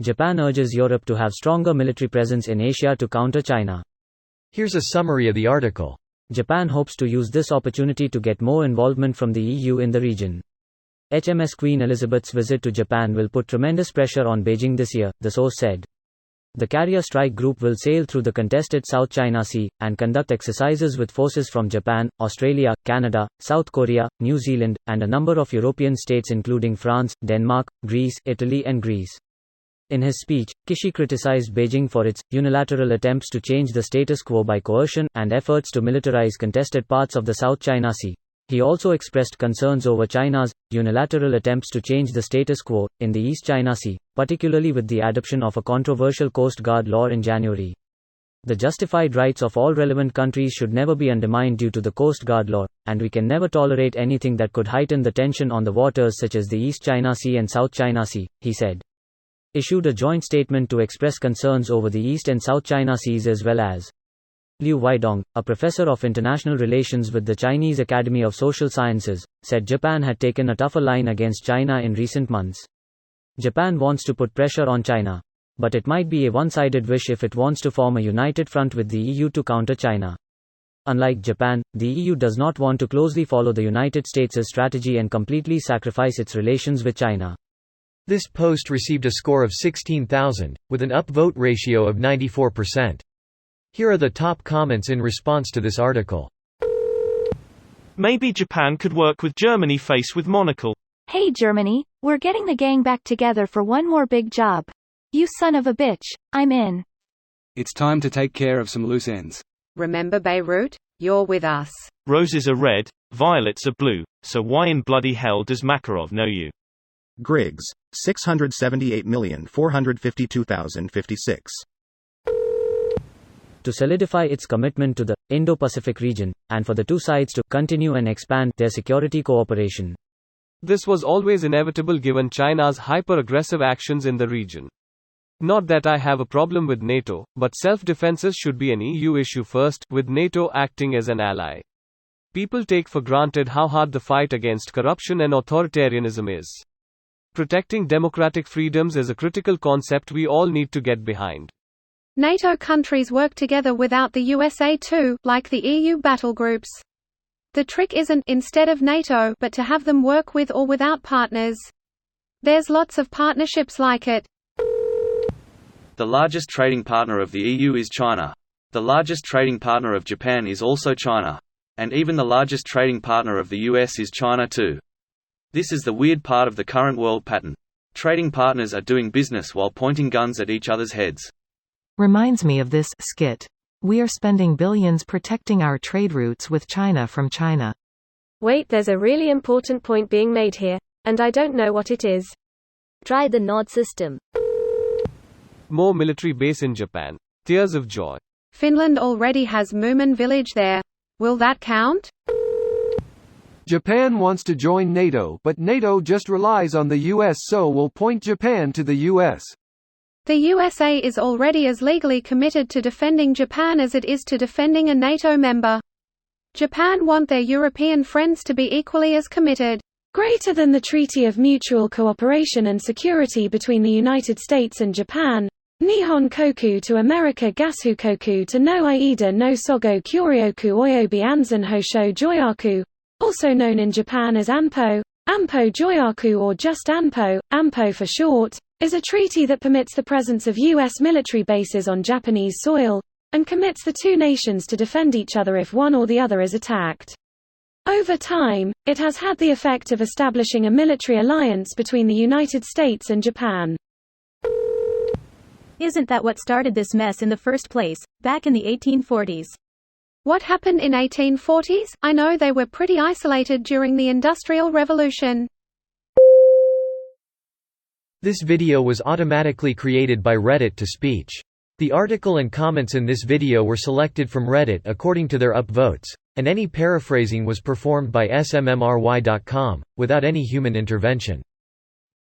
Japan urges Europe to have stronger military presence in Asia to counter China. Here's a summary of the article. Japan hopes to use this opportunity to get more involvement from the EU in the region. HMS Queen Elizabeth's visit to Japan will put tremendous pressure on Beijing this year, the source said. The carrier strike group will sail through the contested South China Sea, and conduct exercises with forces from Japan, Australia, Canada, South Korea, New Zealand, and a number of European states including France, Denmark, Greece, Italy and Greece. In his speech, Kishi criticized Beijing for its unilateral attempts to change the status quo by coercion, and efforts to militarize contested parts of the South China Sea. He also expressed concerns over China's unilateral attempts to change the status quo in the East China Sea, particularly with the adoption of a controversial Coast Guard law in January. The justified rights of all relevant countries should never be undermined due to the Coast Guard law, and we can never tolerate anything that could heighten the tension on the waters such as the East China Sea and South China Sea, he said. Issued a joint statement to express concerns over the East and South China Seas as well as. Liu Weidong, a professor of international relations with the Chinese Academy of Social Sciences, said Japan had taken a tougher line against China in recent months. Japan wants to put pressure on China. But it might be a one-sided wish if it wants to form a united front with the EU to counter China. Unlike Japan, the EU does not want to closely follow the United States' strategy and completely sacrifice its relations with China. This post received a score of 16,000, with an upvote ratio of 94%. Here are the top comments in response to this article. Maybe Japan could work with Germany faced with Monocle. Hey Germany, we're getting the gang back together for one more big job. You son of a bitch, I'm in. It's time to take care of some loose ends. Remember Beirut? You're with us. Roses are red, violets are blue, so why in bloody hell does Makarov know you? Griggs, 678,452,056. To solidify its commitment to the Indo-Pacific region, and for the two sides to continue and expand their security cooperation. This was always inevitable given China's hyper-aggressive actions in the region. Not that I have a problem with NATO, but self-defenses should be an EU issue first, with NATO acting as an ally. People take for granted how hard the fight against corruption and authoritarianism is. Protecting democratic freedoms is a critical concept we all need to get behind. NATO countries work together without the USA too, like the EU battle groups. The trick isn't, instead of NATO, but to have them work with or without partners. There's lots of partnerships like it. The largest trading partner of the EU is China. The largest trading partner of Japan is also China. And even the largest trading partner of the US is China too. This is the weird part of the current world pattern. Trading partners are doing business while pointing guns at each other's heads. Reminds me of this skit. We are spending billions protecting our trade routes with China from China. Wait, there's a really important point being made here, and I don't know what it is. Try the Nord system. More military base in Japan. Tears of joy. Finland already has Moomin village there. Will that count? Japan wants to join NATO, but NATO just relies on the US, so will point Japan to the US. The USA is already as legally committed to defending Japan as it is to defending a NATO member. Japan want their European friends to be equally as committed. Greater than the Treaty of Mutual Cooperation and Security between the United States and Japan, Nihon Koku to America Gasukoku to no Aida no Sogo Kyoryoku Oyobi Anzen Hosho Joyaku, also known in Japan as ANPO, ANPO Joyaku or just ANPO, ANPO for short, is a treaty that permits the presence of U.S. military bases on Japanese soil, and commits the two nations to defend each other if one or the other is attacked. Over time, it has had the effect of establishing a military alliance between the United States and Japan. Isn't that what started this mess in the first place, back in the 1840s? What happened in 1840s? I know they were pretty isolated during the Industrial Revolution. This video was automatically created by Reddit to speech. The article and comments in this video were selected from Reddit according to their upvotes, and any paraphrasing was performed by smmry.com, without any human intervention.